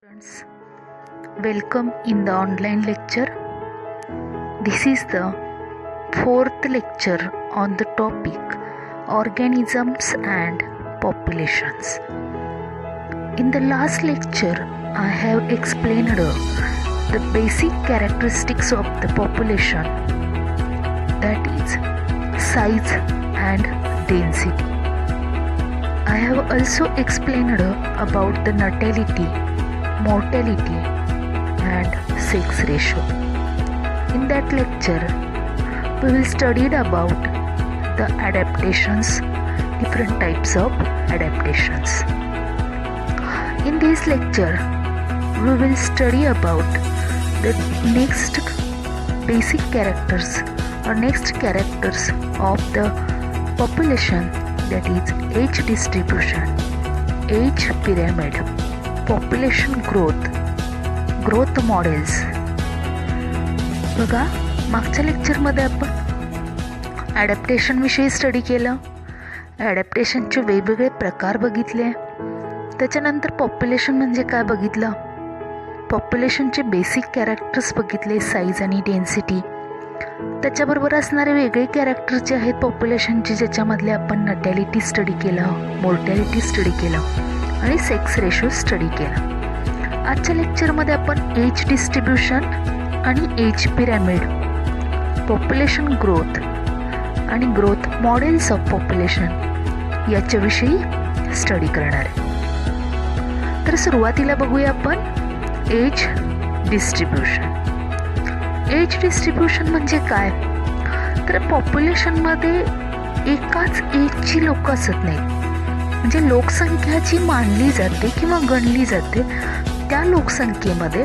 Friends, welcome in the online lecture. This is the fourth lecture on the topic organisms and populations. In the last lecture, I have explained the basic characteristics of the population, that is, size and density. I have also explained about the natality, mortality and sex ratio. In that lecture, we will study about the adaptations, different types of adaptations. In this lecture, we will study about the next basic characters or next characters of the population, that is age distribution, age pyramid, population growth models. बघा, मागच्या लेक्चरमध्ये आपण adaptation विषयी study केलं. ॲडॅप्टेशनचे वेगवेगळे प्रकार बघितले. त्याच्यानंतर पॉप्युलेशन म्हणजे काय बघितलं, पॉप्युलेशनचे बेसिक कॅरेक्टर्स बघितले, साईज आणि डेन्सिटी. त्याच्याबरोबर असणारे वेगळे कॅरेक्टर जे आहेत पॉप्युलेशनचे, ज्याच्यामधले आपण नटॅलिटी स्टडी केलं, मोर्टॅलिटी स्टडी केलं आणि सेक्स रेशो स्टडी केला. आजच्या लेक्चरमध्ये आपण एज डिस्ट्रीब्युशन आणि एज पिरॅमिड, पॉप्युलेशन ग्रोथ आणि ग्रोथ मॉडेल्स ऑफ पॉप्युलेशन याच्याविषयी स्टडी करणार आहे. तर सुरुवातीला बघूया आपण एज डिस्ट्रीब्युशन. एज डिस्ट्रीब्युशन म्हणजे काय, तर पॉप्युलेशनमध्ये एकाच एजची लोक असत नाहीत. म्हणजे लोकसंख्या जी मानली जाते किंवा गणली जाते त्या लोकसंख्येमध्ये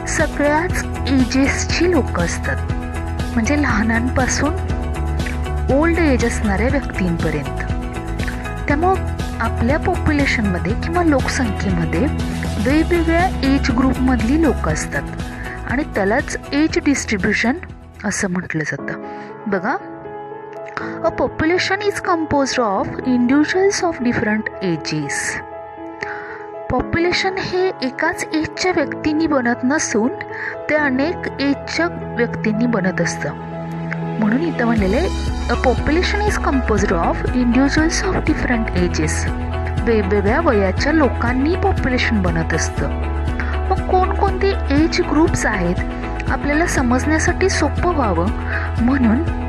सगळ्याच एजेसची लोक असतात. म्हणजे लहानांपासून ओल्ड एज असणाऱ्या व्यक्तींपर्यंत. त्यामुळं आपल्या पॉप्युलेशनमध्ये किंवा लोकसंख्येमध्ये वेगवेगळ्या एज ग्रुपमधली लोक असतात आणि त्यालाच एज डिस्ट्रीब्युशन असं म्हटलं जातं. बघा, a population is composed of individuals of different ages. Population हे एकाच एजच्या व्यक्तींनी बनत नसून ते अनेक एजच्या व्यक्तींनी बनत असतं. म्हणून इथं म्हणलेलं आहे a population is composed of individuals of different ages. वेगवेगळ्या वयाच्या लोकांनी पॉप्युलेशन बनत असतं. मग कोणकोणते एज ग्रुप्स आहेत आपल्याला समजण्यासाठी सोपं व्हावं म्हणून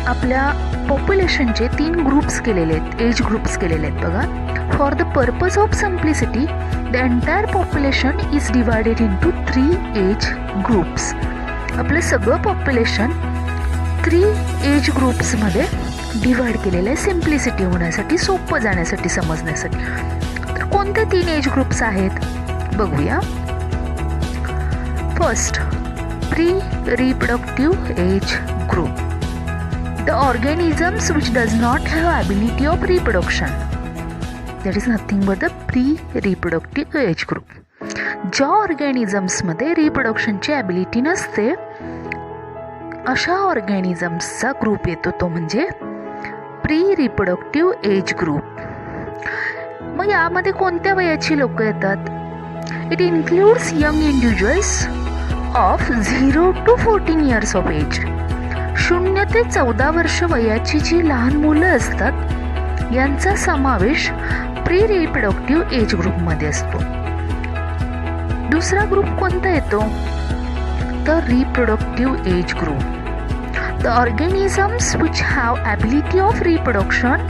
आपल्या पॉप्युलेशनचे 3 ग्रुप्स केलेले आहेत, एज ग्रुप्स केलेले आहेत. बघा, for the purpose of simplicity the entire population is divided into 3 age groups. आपलं सगळं पॉप्युलेशन 3 एज ग्रुप्समध्ये डिवाइड केलेलं आहे, सिम्प्लिसिटी होण्यासाठी, सोपं जाण्यासाठी, समजण्यासाठी. तर कोणते 3 एज ग्रुप्स आहेत बघूया. First, pre reproductive age group. The organisms which does not have ability of reproduction, that is nothing but the pre-reproductive age group. ज्या ऑर्गॅनिझम्समध्ये रिप्रोडक्शनची ॲबिलिटी नसते अशा ऑर्गॅनिझम्सचा ग्रुप येतो, तो म्हणजे प्री रिप्रोडक्टिव्ह एज ग्रुप. मग यामध्ये कोणत्या वयाची लोक येतात? It includes young individuals of 0 to 14 years of age. 0 ते 14 वर्ष वयाची जी लहान मुलं असतात यांचा समावेश प्री रिप्रोडक्टिव्ह एज ग्रुपमध्ये असतो. दुसरा ग्रुप कोणता येतो? The reproductive age group. The organisms which have ability of reproduction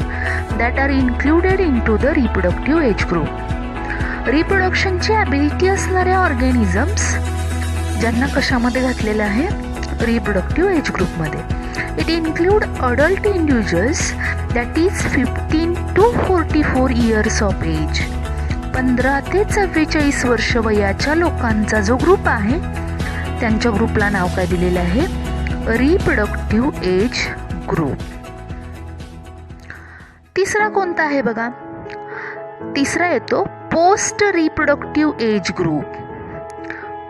that are included in to the reproductive age group. रिप्रोडक्शनची ॲबिलिटी असणाऱ्या ऑर्गॅनिझम्स ज्यांना कशामध्ये घातलेलं आहे? रिप्रोडक्टिव्ह एज ग्रुपमध्ये. It include adult individuals that is 15 to 44 years of age. 15 ते 44 वर्ष वयाच्या लोकांचा जो ग्रुप आहे त्यांच्या ग्रुपला नाव काय दिलेलं आहे? Reproductive age group. तिसरा कोणता आहे बघा? तिसरा येतो post reproductive age group.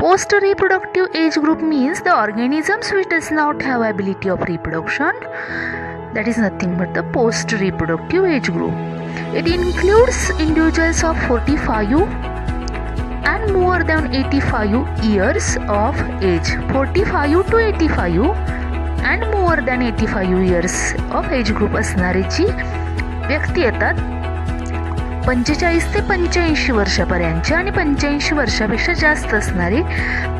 Post reproductive age group means the organisms which does not have ability of reproduction, that is nothing but the post reproductive age group. It includes individuals of 45 and more than 85 years of age. 45 to 85 and more than 85 years of age group असणारी जी व्यक्ती येतात 45 ते 85 वर्षापर्यंतचे आणि 85 वर्षापेक्षा जास्त असणारे,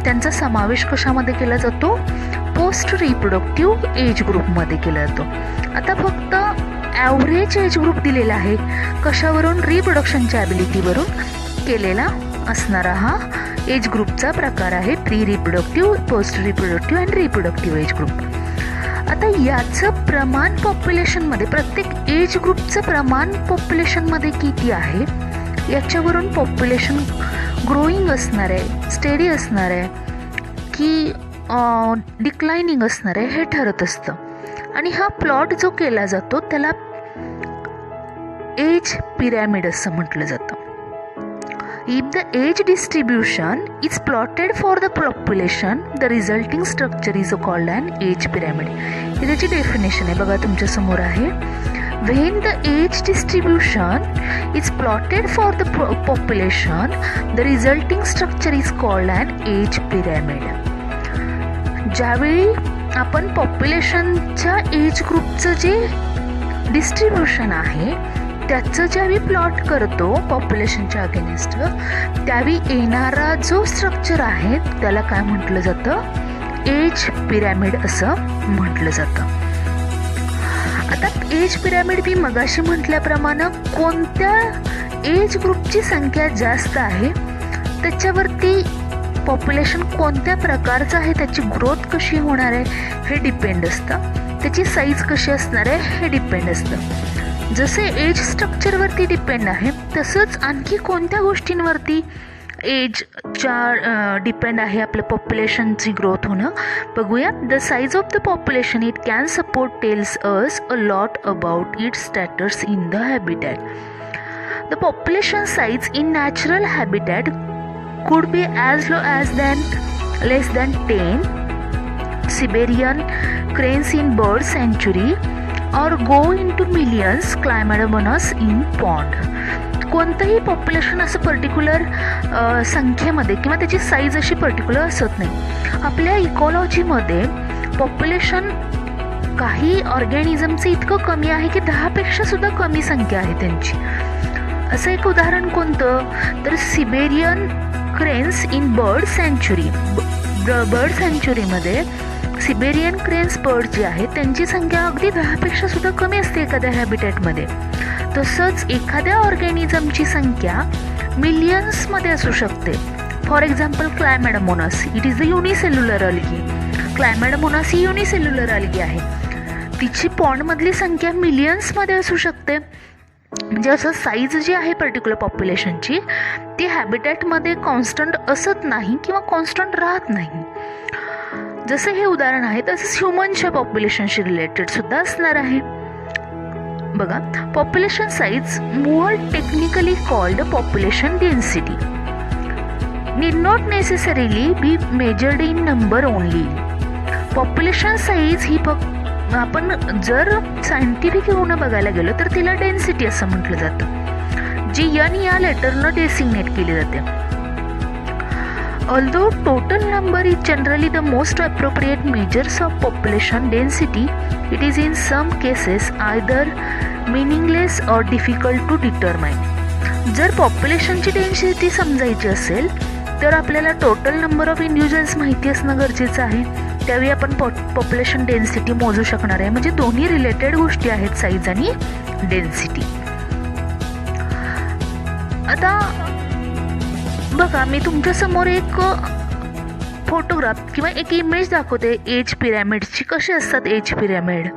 त्यांचा समावेश कशामध्ये केला जातो? पोस्ट रिप्रोडक्टिव्ह एज ग्रुपमध्ये केला जातो. आता फक्त ॲव्हरेज एज ग्रुप दिलेला आहे. कशावरून? रिप्रोडक्शनच्या ॲबिलिटीवरून केलेला असणारा हा एज ग्रुपचा प्रकार आहे. प्री रिप्रोडक्टिव्ह, पोस्ट रिप्रोडक्टिव्ह आणि रिप्रोडक्टिव्ह एज ग्रुप. आता याचं प्रमाण पॉप्युलेशनमध्ये, प्रत्येक एज ग्रुपचं प्रमाण पॉप्युलेशनमध्ये किती आहे याच्यावरून पॉप्युलेशन ग्रोईंग असणार आहे, स्टेडी असणार आहे की डिक्लाइनिंग असणार आहे हे ठरत असतं. आणि हा प्लॉट जो केला जातो त्याला एज पिरॅमिड असं म्हटलं जातं. If the age distribution is plotted for the population, the resulting structure is called an age pyramid. ही त्याची डेफिनेशन आहे, बघा तुमच्या समोर आहे. When the age distribution is plotted for the population, the resulting structure is called an age pyramid. ज्यावेळी आपण पॉप्युलेशनच्या age ग्रुपचं जे डिस्ट्रीब्युशन आहे त्याचं ज्यावेळी प्लॉट करतो पॉप्युलेशनच्या अगेन्स्ट, त्यावेळी येणारा जो स्ट्रक्चर आहे त्याला काय म्हटलं जातं? एज पिरॅमिड असं म्हटलं जातं. आता एज पिरॅमिड मी मगाशी म्हटल्याप्रमाणे कोणत्या एज ग्रुपची संख्या जास्त आहे त्याच्यावरती पॉप्युलेशन कोणत्या प्रकारचं आहे, त्याची ग्रोथ कशी होणार आहे हे डिपेंड असतं. त्याची साईज कशी असणार आहे हे डिपेंड असतं. जसे एज स्ट्रक्चरवरती डिपेंड आहे तसंच आणखी कोणत्या गोष्टींवरती एजच्या डिपेंड आहे आपलं पॉप्युलेशनची ग्रोथ होणं बघूया. The size of the population it can support tells us a lot about it's status in the habitat. The population size in natural habitat could be as low as less than 10 Siberian cranes in bird sanctuary or go into millions Chlamydomonas in pond. कोणतंही population असं particular संख्येमध्ये किंवा त्याची size अशी particular असत नाही. आपल्या इकॉलॉजीमध्ये population काही ऑर्गॅनिझमचं इतकं कमी आहे की 10पेक्षा सुद्धा कमी संख्या आहे त्यांची. असं एक उदाहरण कोणतं? तर सिबेरियन क्रेन्स इन बर्ड सँच्युरी. बर्ड सँच्युरीमध्ये सिबेरियन क्रेन्स बर्ड जे आहेत त्यांची संख्या अगदी 10पेक्षा सुद्धा कमी असते एखाद्या हॅबिटॅटमध्ये. तसंच एखाद्या ऑर्गॅनिझमची संख्या मिलियन्समध्ये असू शकते. For example Chlamydomonas, it is the unicellular algae. Chlamydomonas ही युनिसेल्युलर अल्गी आहे. तिची पॉन्डमधली संख्या मिलियन्समध्ये असू शकते. म्हणजे असं साईज जी आहे पर्टिक्युलर पॉप्युलेशनची ती हॅबिटॅटमध्ये कॉन्स्टंट असत नाही किंवा कॉन्स्टंट राहत नाही. जसं हे उदाहरण आहे तसंच ह्युमनच्या पॉप्युलेशनशी रिलेटेड सुद्धा असणार आहे. बघा, population size more technically called population density need not necessarily be measured in number only. Population size ही फक्त आपण जर सायंटिफिक होऊन बघायला गेलो तर तिला डेन्सिटी असं म्हटलं जातं, जी एन या लेटरनं डेसिग्नेट केली जाते. Although total number is generally the most appropriate measures of population density, it is in some cases either meaningless or difficult to determine. जर पॉप्युलेशनची डेन्सिटी समजायची असेल तर आपल्याला टोटल नंबर ऑफ इंडिव्हिज्युअल्स माहिती असणं गरजेचं आहे. त्यावेळी आपण पॉप्युलेशन डेन्सिटी मोजू शकणार आहे. म्हणजे दोन्ही रिलेटेड गोष्टी आहेत, साईज आणि डेन्सिटी. आता बघा, मी तुमच्यासमोर एक फोटोग्राफ किंवा एक इमेज दाखवते एज पिरॅमिडची. कशी असतात एज पिरॅमिड?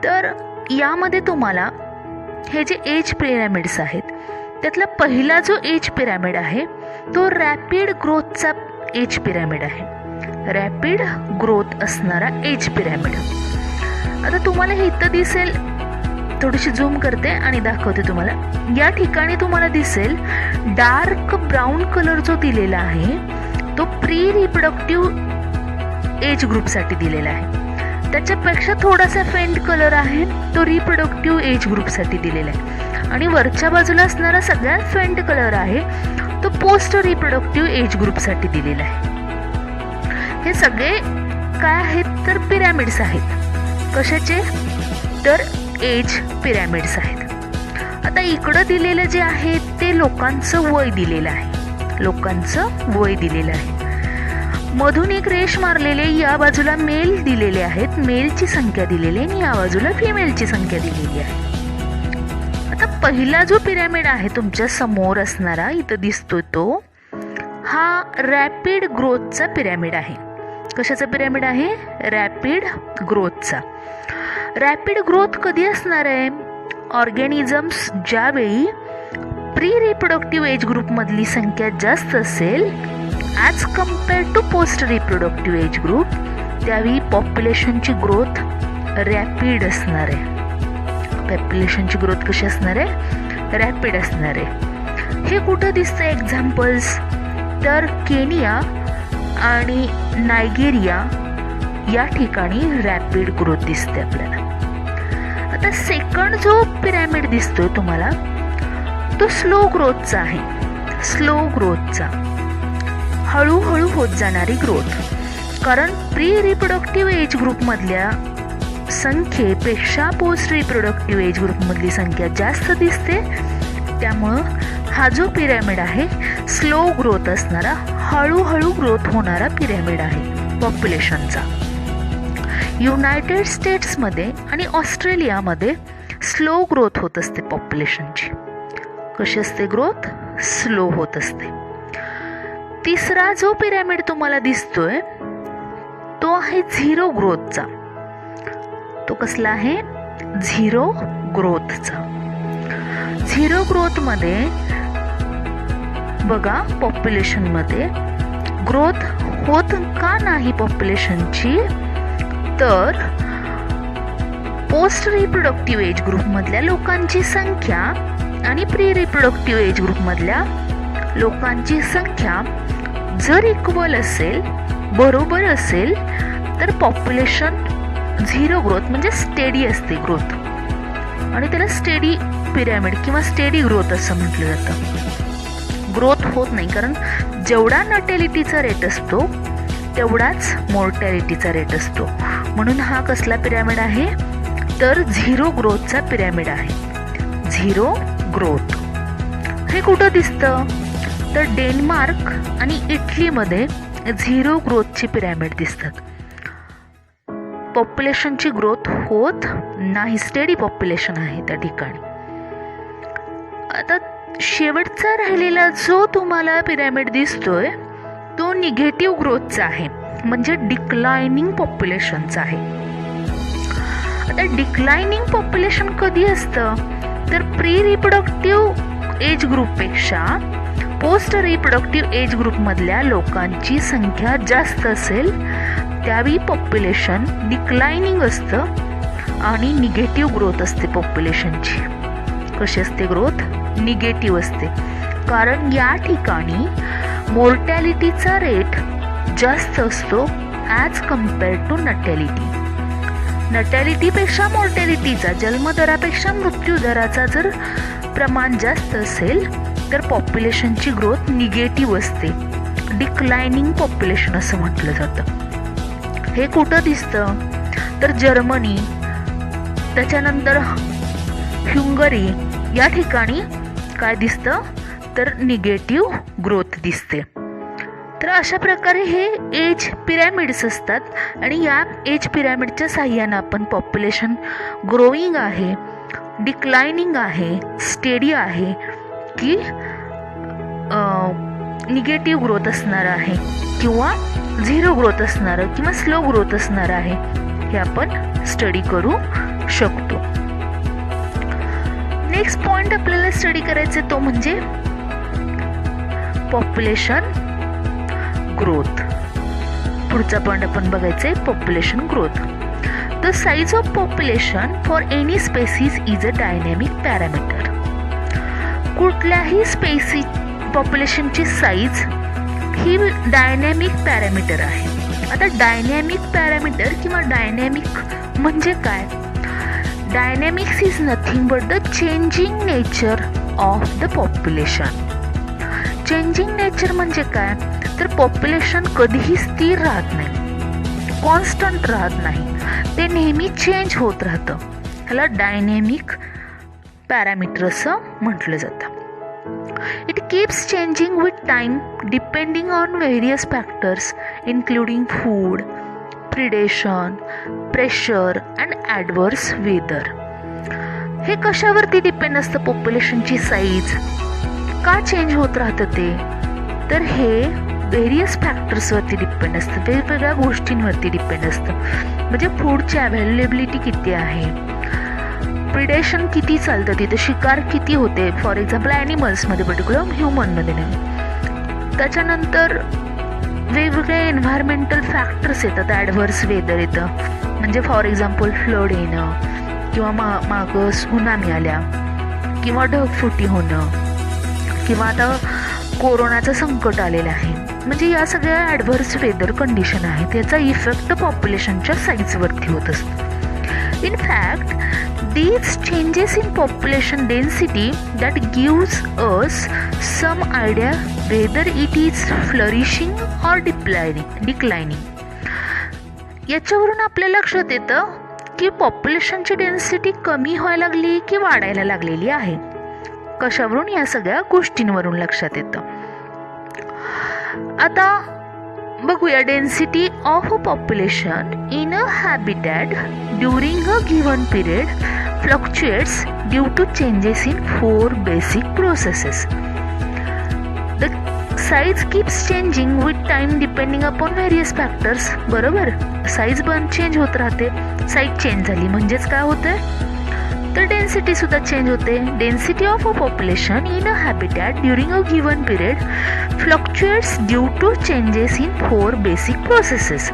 तर यामध्ये तुम्हाला हे जे एज पिरॅमिड्स आहेत त्यातला पहिला जो एज पिरॅमिड आहे तो रॅपिड ग्रोथचा एज पिरॅमिड आहे. रॅपिड ग्रोथ असणारा एज पिरॅमिड. आता तुम्हाला हे इथं दिसेल, थोडीशी झूम करते आणि दाखवते तुम्हाला. या ठिकाणी तुम्हाला दिसेल डार्क ब्राऊन कलर जो दिलेला आहे तो प्री रिप्रोडक्टिव्ह एज ग्रुपसाठी दिलेला आहे. त्याच्यापेक्षा थोडासा फेंट कलर आहे तो रिप्रोडक्टिव्ह एज ग्रुपसाठी दिलेला आहे. आणि वरच्या बाजूला असणारा सगळ्यात फेंट कलर आहे तो पोस्ट रिप्रोडक्टिव्ह एज ग्रुपसाठी दिलेलं आहे. हे सगळे काय आहेत तर पिरॅमिड्स आहेत. कशाचे तर एज पिरॅमिड्स आहेत. आता इकडं दिलेलं जे आहे ते लोकांचं वय दिलेलं आहे. मधून एक रेष मारलेले, या बाजूला मेल दिलेले आहेत, मेलची संख्या दिलेली आहे आणि या बाजूला फिमेलची संख्या दिलेली आहे. आता पहिला जो पिरॅमिड आहे तुमच्या समोर असणारा, इथं दिसतोय तो, हा रॅपिड ग्रोथचा पिरॅमिड आहे. कशाचा पिरॅमिड आहे? रॅपिड ग्रोथचा. रॅपिड ग्रोथ कधी असणार आहे? ऑर्गॅनिझम्स ज्यावेळी प्री रिप्रोडक्टिव्ह एज ग्रुपमधली संख्या जास्त असेल as compared to post reproductive age group, त्यावेळी पॉप्युलेशनची ग्रोथ रॅपिड असणार आहे. पॉप्युलेशनची ग्रोथ कशी असणार आहे? रॅपिड असणार आहे. हे कुठं दिसतं एक्झाम्पल्स? तर केनिया आणि नायजेरिया या ठिकाणी रॅपिड ग्रोथ दिसते आपल्याला. आता सेकंड जो पिरॅमिड दिसतोय तुम्हाला तो स्लो ग्रोथचा आहे. स्लो ग्रोथचा, हळूहळू होत जाणारी ग्रोथ. कारण प्री रिप्रोडक्टिव्ह एज ग्रुपमधल्या संख्येपेक्षा पोस्ट रिप्रोडक्टिव्ह एज ग्रुपमधली संख्या जास्त दिसते. त्यामुळं हा जो पिरॅमिड आहे स्लो ग्रोथ असणारा, हळूहळू ग्रोथ होणारा पिरॅमिड आहे पॉप्युलेशनचा. युनायटेड स्टेट्समध्ये आणि ऑस्ट्रेलियामध्ये स्लो ग्रोथ होत असते पॉप्युलेशनची. कशी असते ग्रोथ? स्लो होत असते. तिसरा जो पिरॅमिड तुम्हाला दिसतोय तो आहे झिरो ग्रोथचा. तो कसला आहे? झिरो ग्रोथचा. झिरो ग्रोथमध्ये बघा, पॉप्युलेशनमध्ये ग्रोथ होत का नाही पॉप्युलेशनची? तर पोस्ट रिप्रोडक्टिव्ह एज ग्रुपमधल्या लोकांची संख्या आणि प्री रिप्रोडक्टिव्ह एज ग्रुपमधल्या लोकांची संख्या जर इक्वल असेल, बरोबर असेल, तर पॉप्युलेशन झिरो ग्रोथ म्हणजे स्टेडी असते ग्रोथ, आणि त्याला स्टेडी पिरॅमिड किंवा स्टेडी ग्रोथ असं म्हटलं जातं. ग्रोथ होत नाही, कारण जेवढा नॅटॅलिटीचा रेट असतो तेवढाच मॉर्टॅलिटीचा रेट असतो. म्हणून हा कसला पिरॅमिड आहे? तर झिरो ग्रोथचा पिरॅमिड आहे. झिरो ग्रोथ हे कुठं दिसतं? तर डेन्मार्क आणि इटलीमध्ये झिरो ग्रोथची पिरॅमिड दिसतात. पॉप्युलेशनची ग्रोथ होत नाही, स्टेडी पॉप्युलेशन आहे त्या ठिकाणी. आता शेवटचा राहिलेला जो तुम्हाला पिरॅमिड दिसतोय तो निगेटिव्ह ग्रोथचा आहे, म्हणजे डिक्लायनिंग पॉप्युलेशनचा आहे. आता डिक्लायनिंग पॉप्युलेशन कधी असतं? तर प्री रिप्रोडक्टिव्ह एज ग्रुपपेक्षा पोस्ट रिप्रोडक्टिव्ह एज ग्रुपमधल्या लोकांची संख्या जास्त असेल त्यावेळी पॉप्युलेशन डिक्लायनिंग असतं आणि निगेटिव्ह ग्रोथ असते पॉप्युलेशनची. कशी असते ग्रोथ? निगेटिव्ह असते. कारण या ठिकाणी मॉर्टॅलिटीचा रेट जास्त असतो ॲज कम्पेअर टू नॅटॅलिटी. नॅटॅलिटीपेक्षा मॉर्टॅलिटीचा, जन्मदरापेक्षा मृत्यूदराचा जर प्रमाण जास्त असेल तर पॉप्युलेशनची ग्रोथ निगेटिव्ह असते. डिक्लायनिंग पॉप्युलेशन असं म्हटलं जातं. हे कुठं दिसतं? तर जर्मनी, त्याच्यानंतर हंगरी या ठिकाणी काय दिसतं? तर निगेटिव्ह ग्रोथ दिसते. तर अशा प्रकारे हे एज पिरॅमिड्स असतात आणि या एज पिरॅमिडच्या साह्यानं आपण पॉप्युलेशन ग्रोईंग आहे, डिक्लायनिंग आहे, स्टेडी आहे की निगेटिव्ह ग्रोथ असणार आहे किंवा झिरो ग्रोथ असणारं किंवा स्लो ग्रोथ असणार आहे हे आपण स्टडी करू शकतो. नेक्स्ट पॉइंट आपल्याला स्टडी करायचे तो म्हणजे पॉप्युलेशन ग्रोथ. पुढचा पॉइंट आपण बघायचे population growth. The size of population for any species is a dynamic parameter. कुठल्याही स्पेसीज पॉप्युलेशनची साईज ही डायनॅमिक पॅरामीटर आहे. आता डायनॅमिक पॅरामीटर किंवा डायनॅमिक म्हणजे काय? Dynamics is nothing but the changing nature of the population. Changing nature म्हणजे काय, तर population कधीही स्थिर राहत नाही, कॉन्स्टंट राहत नाही, ते नेहमी चेंज होत राहतं. ह्याला डायनेमिक पॅरामीटर असं म्हटलं जातं. It keeps changing with time depending on various factors including food, predation, pressure and adverse weather. हे कशावरती डिपेंड असतं, पॉप्युलेशनची साईज का चेंज होत राहतं ते, तर हे व्हेरियस फॅक्टर्सवरती डिपेंड असतं, वेगवेगळ्या गोष्टींवरती डिपेंड असतं. म्हणजे फूडची अवेलेबिलिटी किती आहे, प्रिडेशन किती चालतं, तिथे शिकार किती होते, फॉर एक्झाम्पल ॲनिमल्समध्ये पर्टिक्युलर, ह्युमनमध्ये नाही. त्याच्यानंतर वेगवेगळे एन्व्हायरमेंटल फॅक्टर्स येतात, ॲडव्हर्स वेदर येतं, म्हणजे फॉर एक्झाम्पल फ्लड येणं किंवा मागं सुनामी आल्या किंवा ढगफुटी होणं किंवा आता कोरोनाचं संकट आलेलं आहे. म्हणजे या सगळ्या ॲडव्हर्स वेदर कंडिशन आहे, त्याचा इफेक्ट पॉप्युलेशनच्या साईजवरती होत असतो. In fact these changes in population density that gives us some idea whether it is flourishing or declining. याच्यावरून आपल्या लक्षात येतं की पॉप्युलेशनची डेन्सिटी कमी व्हायला लागली की वाढायला लागलेली आहे. कशावरून, या सगळ्या गोष्टींवरून लक्षात येतं. आता बघूया, density of a population in a habitat during a given period fluctuates due to changes in 4 basic processes. The size keeps changing with time depending upon various factors. बरोबर, साईज पण चेंज होत राहते. साईज चेंज झाली म्हणजेच काय होतंय, तर density सुद्धा चेंज होते. Density of a population in a habitat during a given period fluctuates due to changes in 4 basic processes.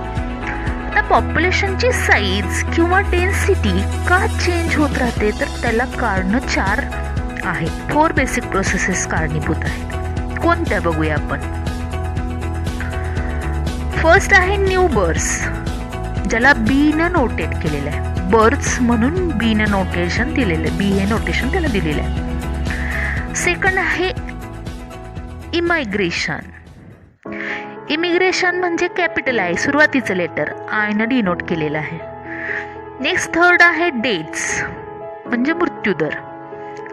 आता पॉप्युलेशनची साईज किंवा डेन्सिटी का चेंज होत राहते, तर त्याला कारण 4 आहेत. 4 बेसिक प्रोसेसेस कारणीभूत आहेत. कोणत्या बघूया आपण. फर्स्ट आहे न्यू बर्ड्स, ज्याला बी न नोटेट केलेलं आहे. बर्ड्स म्हणून बी न नोटेशन दिलेलं आहे, बी हे नोटेशन त्याला दिलेलं आहे. सेकंड आहे इमायग्रेशन. इमिग्रेशन म्हणजे कॅपिटल आय, सुरुवातीचं लेटर आय न डिनोट केलेलं आहे. नेक्स्ट थर्ड आहे डेट्स, म्हणजे मृत्यूदर.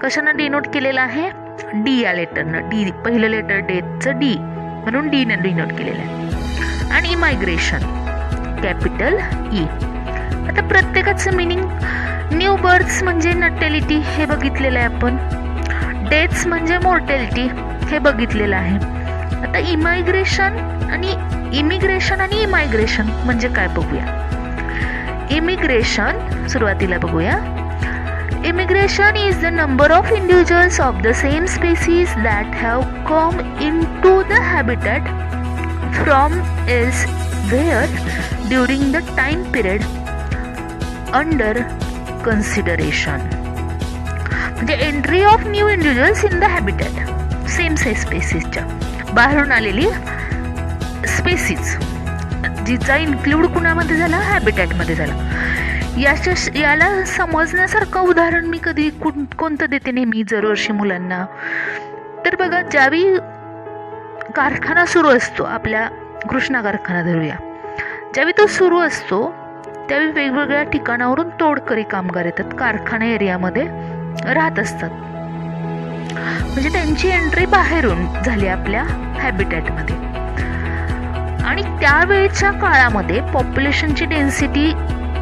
कशानं डिनोट केलेलं आहे, डी या लेटरनं. डी पहिलं लेटर डेटचं डी म्हणून डी न डिनोट केलेलं आहे. आणि इमायग्रेशन कॅपिटल ई. आता प्रत्येकाचं मिनिंग, न्यू बर्थ्स म्हणजे नटेलिटी हे बघितलेलं आहे आपण. डेथ्स म्हणजे मॉर्टॅलिटी हे बघितलेलं आहे. आता इमायग्रेशन आणि इमिग्रेशन आणि इमायग्रेशन म्हणजे काय बघूया. इमिग्रेशन सुरुवातीला बघूया. Immigration is the number of individuals of the same species that have come in to the habitat from elsewhere during the time period under consideration. म्हणजे entry of new individuals in the habitat, same स्पेसीजच्या बाहेरून आलेली species, जिचा include कुणामध्ये झाला, हॅबिटॅटमध्ये झाला. याला समजण्यासारखं उदाहरण मी कधी कोणतं देते नेहमी दरवर्षी मुलांना, तर बघा, ज्यावेळी कारखाना सुरू असतो, आपल्या कृष्णा कारखाना धरूया, ज्यावेळी तो सुरू असतो त्यावेळी वेगवेगळ्या ठिकाणावरून तोडकरी कामगार येतात, कारखाना एरियामध्ये राहत असतात. म्हणजे त्यांची एंट्री बाहेरून झाली आपल्या हॅबिटॅटमध्ये. आणि त्यावेळेच्या काळामध्ये पॉप्युलेशनची डेन्सिटी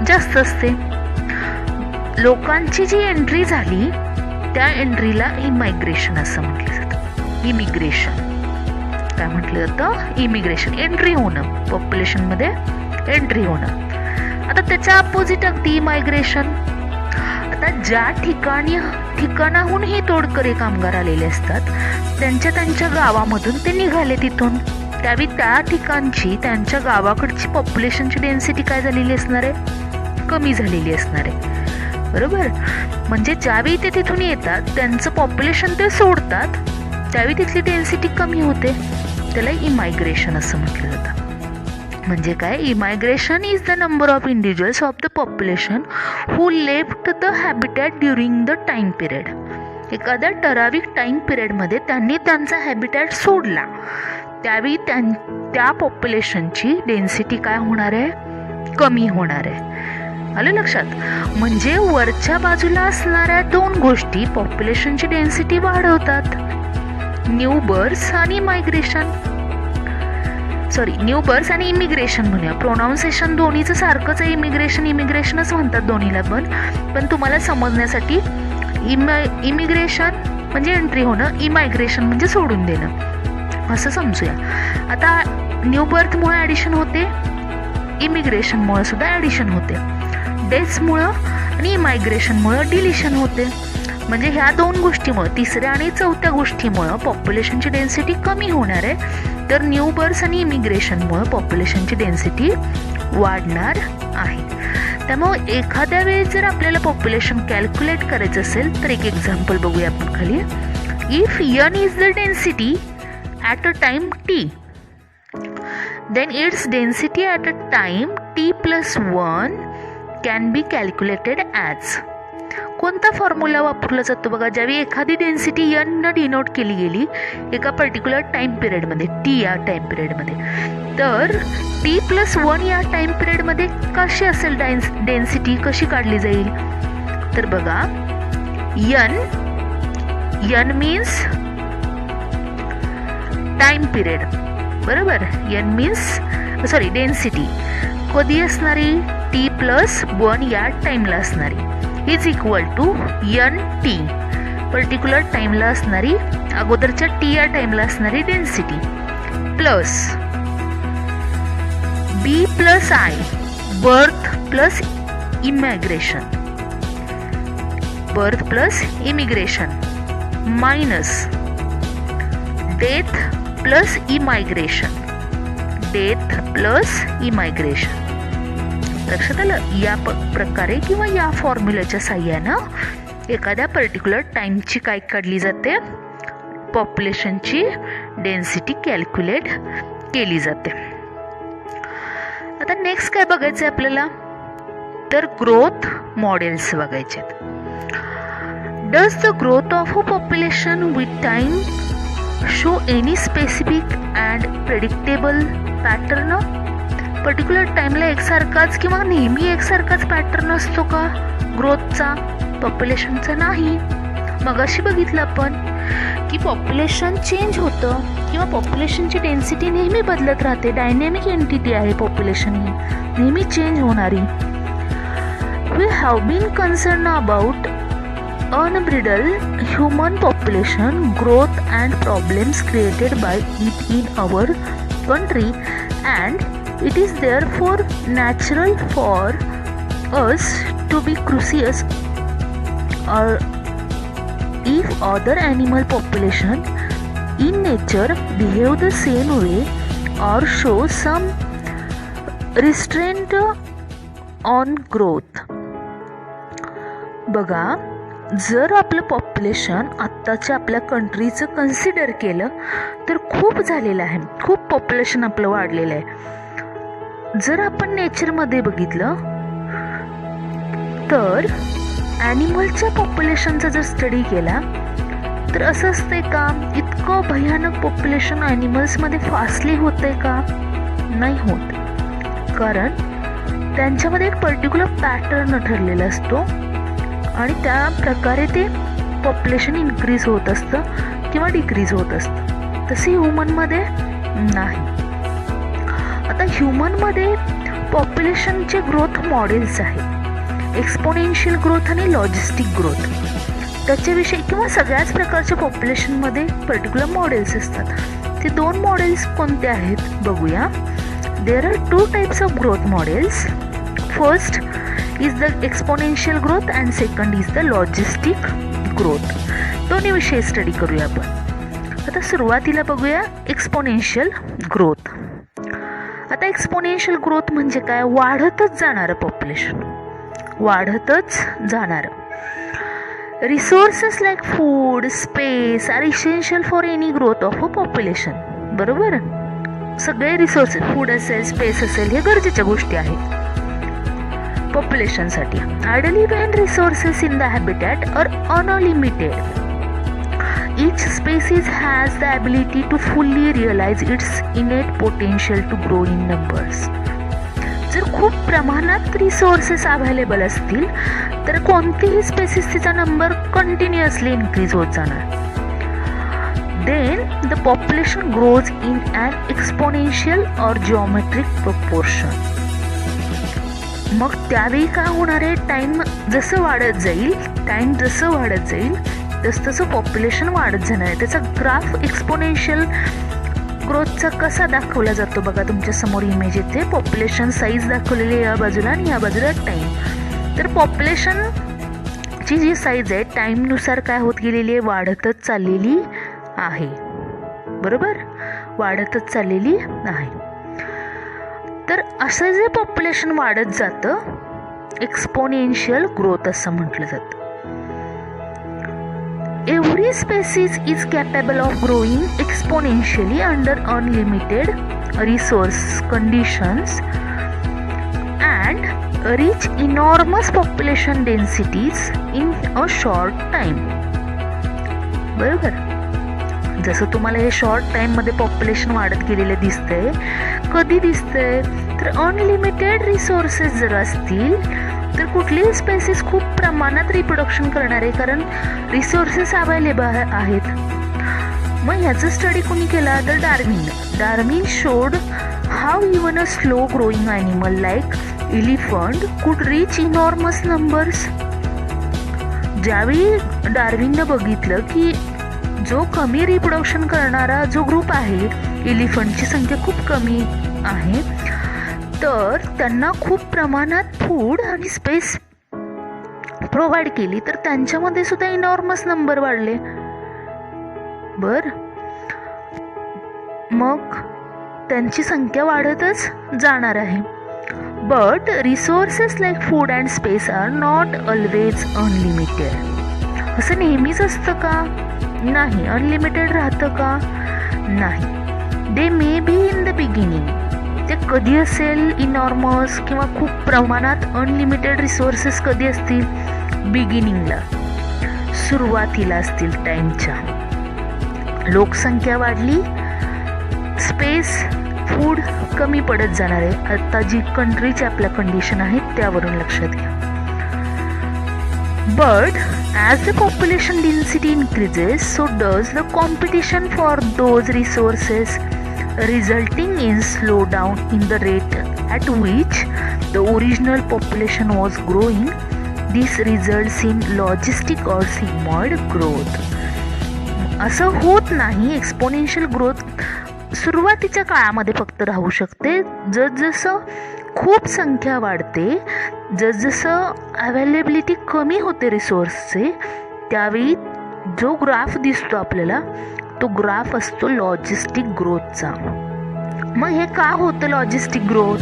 जास्त असते. लोकांची जी एंट्री झाली त्या एंट्रीला इमायग्रेशन असं म्हटलं जातं. इमिग्रेशन काय म्हटलं जातं, इमिग्रेशन, एंट्री होणं, पॉप्युलेशनमध्ये एंट्री होणं. आता त्याच्या अपोजिट अगदी मायग्रेशन. आता ज्या ठिकाणाहून हे तोडकरी कामगार आलेले असतात त्यांच्या गावामधून ते निघाले तिथून, त्यावेळी त्या ठिकाणची, त्यांच्या गावाकडची पॉप्युलेशनची डेन्सिटी काय झालेली असणार आहे, कमी झालेली असणार आहे. बरोबर, म्हणजे ज्यावेळी ते तिथून येतात त्यांचं पॉप्युलेशन ते सोडतात त्यावेळी तिथली डेन्सिटी कमी होते, त्याला इमायग्रेशन असं म्हटलं जातं. म्हणजे काय, emigration is the number of individuals of the population who left the habitat during the time period एखाद्या ठराविक टाईम पिरियडमध्ये त्यांनी त्यांचा हॅबिटॅट सोडला, त्यावेळी त्या पॉप्युलेशनची डेन्सिटी काय होणार आहे? कमी होणार आहे. आलं लक्षात? म्हणजे वरच्या बाजूला असणाऱ्या दोन गोष्टी पॉप्युलेशनची डेन्सिटी वाढवतात, न्यू बर्थ आणि मायग्रेशन. न्यू बर्थ आणि इमिग्रेशन म्हणूया. प्रोनाऊन्सिएशन दोन्हीचं सारखंच आहे, इमिग्रेशनच म्हणतात दोन्हीला. पण तुम्हाला समजण्यासाठी इमिग्रेशन म्हणजे एंट्री होणं, इमायग्रेशन म्हणजे सोडून देणं, असं समजूया. आता न्यू बर्थमुळे ॲडिशन होते, इमिग्रेशनमुळे सुद्धा ॲडिशन होते, डेथ्समुळं आणि इमायग्रेशनमुळं डिलिशन होते. म्हणजे ह्या दोन गोष्टीमुळे, तिसऱ्या आणि चौथ्या गोष्टीमुळं पॉप्युलेशनची डेन्सिटी कमी होणार आहे, तर न्यू बर्थ आणि इमिग्रेशनमुळं पॉप्युलेशनची डेन्सिटी वाढणार आहे. त्यामुळे एखाद्या वेळेस जर आपल्याला पॉप्युलेशन कॅल्क्युलेट करायचं असेल तर एक एक्झाम्पल बघूया आपण खाली. If n is the density at a time t, then its density at a time t+1 can be calculated as. कोणता फॉर्म्युला वापरला जातो बघा? ज्यावेळी एखादी डेन्सिटी n न डिनोट केली गेली एका पर्टिक्युलर टाइम पिरियडमध्ये, t या टाइम पिरियडमध्ये, तर t+1 या टाइम पिरियडमध्ये कशी असेल डेन्सिटी, कशी काढली जाईल? तर बघा, n मीन्स टाइम पिरियड, बरोबर? n मीन्स डेन्सिटी कधी असणारी? t+1 या टाइमला असणारी, is equal to n t, particular टाइमला असणारी, अगोदरच्या t या टाइमला असणारी density, plus b+i, birth plus immigration, minus death plus emigration. लक्षात आलं? या प्रकारे किंवा या फॉर्म्युल्याच्या साह्यानं एखाद्या पर्टिक्युलर टाइमची काय काढली जाते? पॉप्युलेशनची डेन्सिटी कॅल्क्युलेट केली जाते. आता नेक्स्ट काय बघायचं आहे आपल्याला? तर ग्रोथ मॉडेल्स बघायचे. Does the growth of a population with time show any specific and predictable pattern? Particular टाइमला एकसारखाच किंवा नेहमी एकसारखाच पॅटर्न असतो का ग्रोथचा? पॉप्युलेशनचा नाही. मगाशी बघितलं आपण की पॉप्युलेशन चेंज होतं किंवा पॉप्युलेशनची डेन्सिटी नेहमी बदलत राहते. डायनॅमिक एंटिटी आहे पॉप्युलेशन, ही नेहमी चेंज होणारी. We have been concern about unbridled human population growth and problems created by it in our country, and it is therefore natural for us to be curious or if other animal population in nature behave the same way or show some restraint on growth. बघा, जर आपलं population आत्ताच्या आपल्या कंट्रीचं consider केलं तर खूप झालेलं आहे, खूप पॉप्युलेशन आपलं वाढलेलं आहे. जर आपण नेचरमध्ये बघितलं तर ॲनिमलच्या पॉप्युलेशनचा जर स्टडी केला तर असं असतंय का इतकं भयानक पॉप्युलेशन ॲनिमल्समध्ये फास्टली होतंय का? नाही होत. कारण त्यांच्यामध्ये एक पर्टिक्युलर पॅटर्न ठरलेला असतो आणि त्या प्रकारे ते पॉप्युलेशन इन्क्रीज होत असतं किंवा डिक्रीज होत असतं. तसे ह्युमनमध्ये नाही. आता ह्युमनमध्ये पॉप्युलेशनचे ग्रोथ मॉडेल्स आहेत, एक्सपोनेन्शियल ग्रोथ आणि लॉजिस्टिक ग्रोथ. त्याच्याविषयी किंवा सगळ्याच प्रकारच्या पॉप्युलेशनमध्ये पर्टिक्युलर मॉडेल्स असतात. ते दोन मॉडेल्स कोणते आहेत बघूया. There are 2 types of growth models. First is the exponential growth and second is the logistic growth. दोन्ही विषय स्टडी करूया आपण. आता सुरुवातीला बघूया एक्सपोनेन्शियल ग्रोथ. आता एक्सपोनेन्शियल ग्रोथ म्हणजे काय? वाढतच जाणारं पॉप्युलेशन, वाढतच जाणारं. Resources like food, space are essential for any growth of a population. बरोबर? सगळे रिसोर्सेस, फूड असेल, स्पेस असेल, हे गरजेच्या गोष्टी आहेत पॉप्युलेशनसाठी. Ideally when resources in the habitat are unlimited, each species has the ability to fully realize its innate potential to grow in numbers. जर खूप प्रमाणात रिसोर्सेस अवेलेबल असतील तर कोणतीही स्पेसिसचा नंबर कंटिन्युअसली इन्क्रीज होत जाणार. Then the population grows in an exponential or geometric proportion. मग त्यावेळी काय होणार आहे, टाईम जसं वाढत जाईल तसं पॉप्युलेशन वाढत जाणार आहे. त्याचा ग्राफ एक्सपोनेन्शियल ग्रोथचा कसा दाखवला जातो बघा, तुमच्या समोर इमेज येते. पॉप्युलेशन साईज दाखवलेली या बाजूला आणि या बाजूला टाईम. तर पॉप्युलेशनची जी साईज आहे टाईमनुसार काय होत गेलेली आहे, वाढतच चाललेली आहे. बरोबर, वाढतच चाललेली आहे. तर असं जे पॉप्युलेशन वाढत जातं एक्सपोनेन्शियल ग्रोथ असं म्हटलं जातं. Every species is capable of growing exponentially under unlimited resource conditions and reach enormous population densities in a short time. बरोबर, जसं तुम्हाला हे शॉर्ट टाईममध्ये पॉप्युलेशन वाढत गेलेलं दिसतंय. कधी दिसतंय तर अनलिमिटेड रिसोर्सेस जर असतील तर कुठलीही स्पेसिस खूप प्रमाणात रिप्रोडक्शन करणार आहे, कारण रिसोर्सेस अवेलेबल आहेत. मग ह्याचं स्टडी कोणी केला तर Darwin showed how even a slow growing animal like elephant कुड रीच इनॉर्मस नंबर्स. ज्यावेळी डार्विननं बघितलं की जो कमी रिप्रोडक्शन करणारा जो ग्रुप आहे, एलिफंटची संख्या खूप कमी आहे, तर त्यांना खूप प्रमाणात फूड आणि स्पेस प्रोव्हाइड केली तर त्यांच्यामध्ये सुद्धा इनॉर्मस नंबर वाढले. मग त्यांची संख्या वाढतच जाणार आहे. But resources like food and space are not always unlimited. असं नेहमीच असतं का? नाही. अनलिमिटेड राहतं का? नाही. They may be in the beginning. ते कधी असेल इनॉर्मस किंवा खूप प्रमाणात अनलिमिटेड रिसोर्सेस कधी असतील? बिगिनिंगला, सुरुवातीला असतील टाईमच्या. लोकसंख्या वाढली, स्पेस फूड कमी पडत जाणार आहे. आता जी कंट्रीची आपल्या कंडिशन आहे त्यावरून लक्षात घ्या. But as the population density increases so does the competition for those resources, resulting in slowdown in the rate at which the original population was growing. This results in logistic or sigmoid growth. असं होत नाही. Exponential growth सुरुवातीच्या काळामध्ये फक्त राहू शकते. जसजसं खूप संख्या वाढते, जसजसं अवेलेबिलिटी कमी होते रिसोर्सचे, त्यावेळी जो ग्राफ दिसतो आपल्याला तो ग्राफ असतो लॉजिस्टिक ग्रोथचा. मग हे का होतं logistic growth?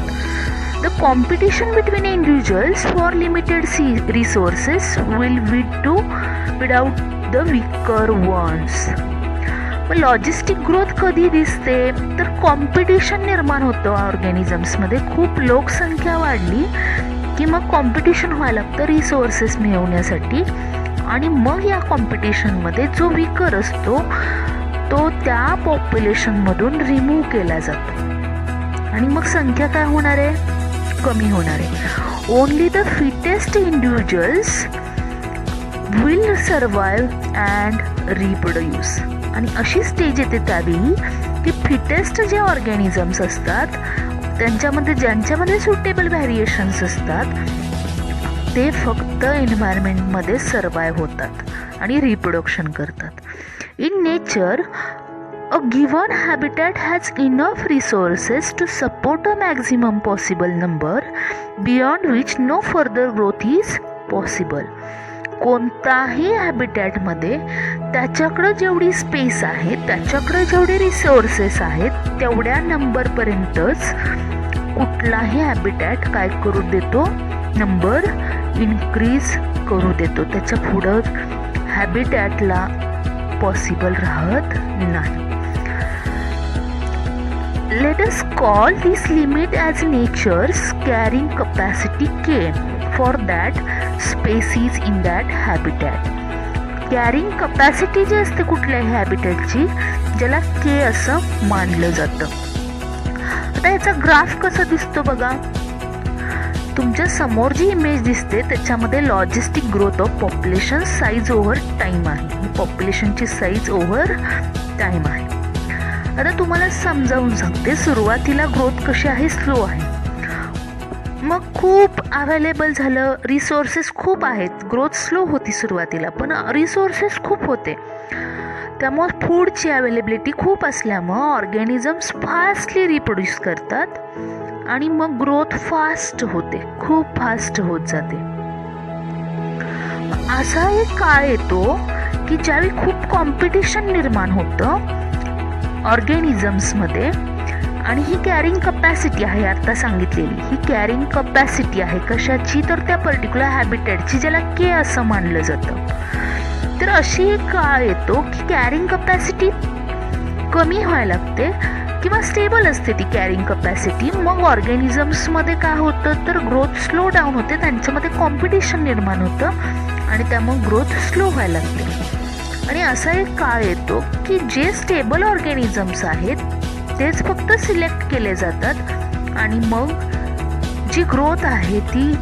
The competition between individuals for limited resources will weed out the weaker ones. मग लॉजिस्टिक ग्रोथ कधी दिसते तर कॉम्पिटिशन निर्माण होतं ऑर्गॅनिझम्समध्ये. खूप लोकसंख्या वाढली की मग कॉम्पिटिशन व्हायला लागतं रिसोर्सेस मिळवण्यासाठी, आणि मग या कॉम्पिटिशनमध्ये जो वीकर असतो तो त्या पॉप्युलेशनमधून रिमूव्ह केला जातो आणि मग संख्या काय होणार आहे? कमी होणार आहे. Only the fittest individuals will survive and reproduce. आणि अशी स्टेज येते त्यावेळी की फिटेस्ट जे ऑर्गॅनिझम्स असतात त्यांच्यामध्ये ज्यांच्यामध्ये सुटेबल व्हॅरिएशन्स असतात ते फक्त एन्व्हायरमेंटमध्ये सर्वाइव्ह होतात आणि रिप्रोडक्शन करतात. In nature, a given habitat has enough resources to support a maximum possible number beyond which no further growth is possible. कोणताही हॅबिटॅटमध्ये त्याच्याकडं जेवढी स्पेस आहे, त्याच्याकडं जेवढे रिसोर्सेस आहेत तेवढ्या नंबरपर्यंतच कुठलाही हॅबिटॅट काय करू देतो? नंबर इन्क्रीज करू देतो. त्याच्या पुढं हॅबिटॅटला पॉसिबल राहत नाही. Let us call this limit as nature's carrying capacity K for that species in that habitat. Carrying capacity जी असते कुठल्याही हॅबिटॅटची, ज्याला के असं मानलं जातं. आता याचा ग्राफ कसा दिसतो बघा. तुमच्या समोर जी इमेज दिसते त्याच्यामध्ये logistic growth of population size over time आहे. पॉप्युलेशनची साईज ओव्हर टाइम आहे. आता तुम्हाला समजावून सांगते. सुरुवातीला ग्रोथ कशी आहे, स्लो आहे. मग खूप अवेलेबल झालं, रिसोर्सेस खूप आहेत. ग्रोथ स्लो होती सुरुवातीला, पण रिसोर्सेस खूप होते. त्यामुळे फूडची अवेलेबिलिटी खूप असल्यामुळं ऑर्गॅनिझम्स फास्टली रिप्रोड्यूस करतात आणि मग ग्रोथ फास्ट होते, खूप फास्ट होत जाते. असा एक काळ येतो की ज्यावेळी खूप कॉम्पिटिशन निर्माण होतं ऑर्गॅनिझम्समध्ये. आणि ही कॅरिंग कपॅसिटी आहे आता सांगितलेली, ही कॅरिंग कपॅसिटी आहे कशाची, तर त्या पर्टिक्युलर हॅबिटॅटची, ज्याला के असं मानलं जातं. तर अशी एक काळ येतो की कॅरिंग कपॅसिटी कमी व्हायला लागते किंवा स्टेबल असते ती कॅरिंग कपॅसिटी. मग ऑर्गॅनिझम्समध्ये काय होतं, तर ग्रोथ स्लो डाऊन होते, त्यांच्यामध्ये कॉम्पिटिशन निर्माण होतं आणि त्यामुळे ग्रोथ स्लो व्हायला लागते. आणि असा एक काळ येतो की जे स्टेबल ऑर्गॅनिझम्स आहेत तेच फक्त सिलेक्ट केले जातात आणि मग जी ग्रोथ आहे ती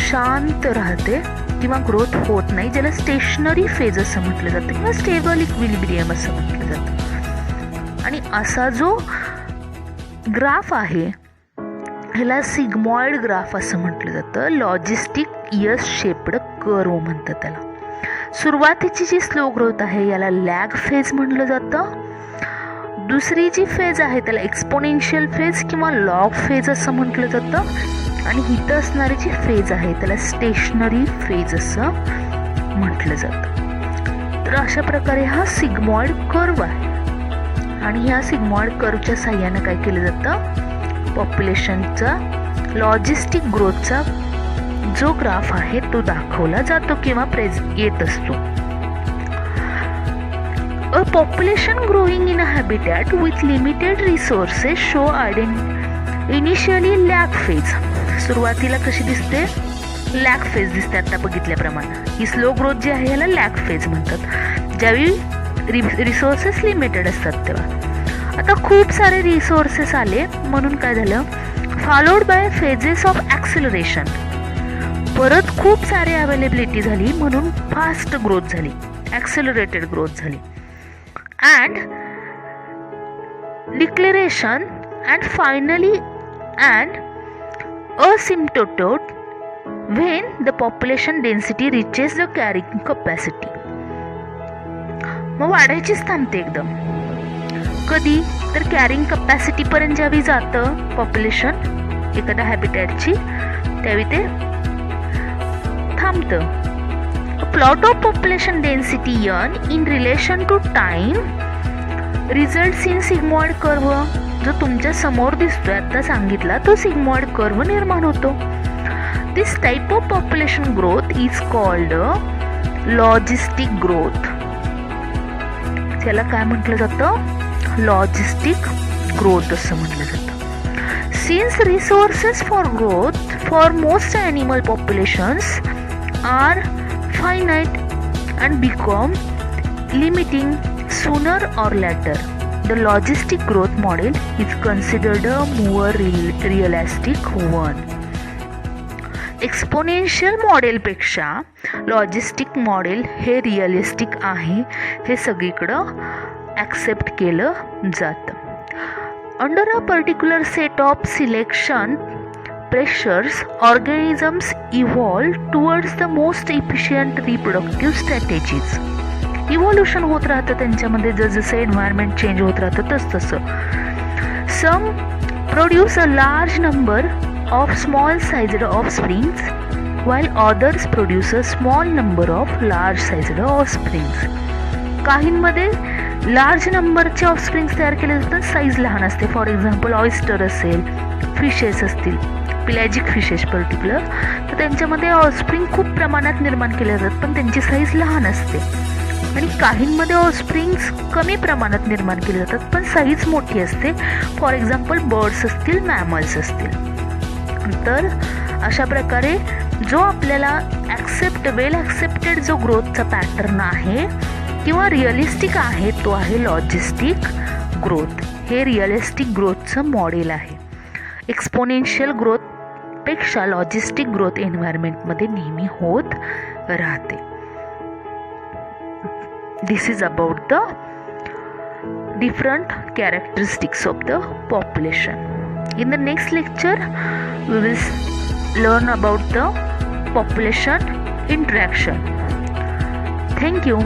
शांत राहते किंवा ग्रोथ होत नाही, ज्याला स्टेशनरी फेज असं म्हटलं जातं किंवा स्टेबल इक्विलिब्रियम असं म्हटलं जातं. आणि असा जो ग्राफ आहे ह्याला सिग्मॉइड ग्राफ असं म्हटलं जातं. लॉजिस्टिक यस शेप्ड कर्व म्हणतात त्याला. सुरुवातीची जी स्लो ग्रोथ आहे याला लॅग फेज म्हटलं जातं. दुसरी जी फेज आहे त्याला एक्सपोनेन्शियल फेज किंवा लॉग फेज असं म्हटलं जातं. आणि इथं असणारी जी फेज आहे त्याला स्टेशनरी फेज असं म्हटलं जातं. तर अशा प्रकारे हा सिग्मॉइड कर्व आहे. आणि ह्या सिग्मॉइड कर्वच्या साह्यानं काय केलं जातं, पॉप्युलेशनचा लॉजिस्टिक ग्रोथचा जो ग्राफ आहे तो दाखवला जातो किंवा येत असतो. A population growing in a habitat with limited resources show initially lag phase. सुरुवातीला कशी दिसते, लॅग फेज दिसते. आता बघितल्याप्रमाणे ही स्लो ग्रोथ जी आहे याला लॅग फेज म्हणतात, ज्यावेळी रिसोर्सेस लिमिटेड असतात तेव्हा. आता खूप सारे रिसोर्सेस आले म्हणून काय झालं, followed by phases of acceleration. परत खूप सारी अवेलेबिलिटी झाली म्हणून फास्ट ग्रोथ झाली, ॲक्सिलरेटेड ग्रोथ झाली. And declaration and finally and asymptote when the population density reaches the carrying capacity. मग वाढायचीच थांबते एकदम. कधी तर कॅरिंग कपॅसिटी पर्यंत ज्यावेळी जातं पॉप्युलेशन एखाद्या हॅबिटॅटची त्यावेळी ते थांबतं. Plot of population density n in relation to time results in sigmoid curve. जो तुमच्या समोर दिसतोय आता सांगितला तो सिग्मॉइड कर्व निर्माण होतो. This type of population growth is called logistic growth. त्याला काय म्हटलं जातं, लॉजिस्टिक ग्रोथ असं म्हटलं जातं. Since resources for growth for most animal populations are finite and become limiting sooner or later, the logistic growth model is considered a more realistic one. Exponential मॉडेलपेक्षा logistic model हे realistic आहे, हे सगळीकडं accept केलं जातं. Under a particular set of selection pressures, organisms evolve towards the most efficient reproductive strategies. Evolution होत राहतं त्यांच्यामध्ये, जसं एन्व्हायरमेंट चेंज होत राहतं तसं. Some produce a large number of small sized offsprings while others produce a small number of large sized offsprings. काहींमध्ये large नंबरचे offsprings तयार केले जातात, साईज लहान असते. फॉर एक्झाम्पल ऑयस्टर असेल, फिशेस असतील, पिलॅजिक फिशेस पर्टिक्युलर, तर त्यांच्यामध्ये ऑफस्प्रिंग खूप प्रमाणात निर्माण केले जातात पण त्यांची साईज लहान असते. आणि काहींमध्ये ऑफस्प्रिंग्स कमी प्रमाणात निर्माण केले जातात पण साईज मोठी असते. फॉर एक्झाम्पल बर्ड्स असतील, मॅमल्स असतील. तर अशा प्रकारे जो आपल्याला वेल ॲक्सेप्टेड जो ग्रोथचा पॅटर्न आहे किंवा रिअलिस्टिक आहे तो आहे लॉजिस्टिक ग्रोथ. हे रिअलिस्टिक ग्रोथचं मॉडेल आहे. एक्सपोनेन्शियल ग्रोथपेक्षा लॉजिस्टिक ग्रोथ एन्व्हायरमेंटमध्ये नेहमी होत राहते. This is about the different characteristics of the population. In the next lecture we will learn about the population interaction. Thank you.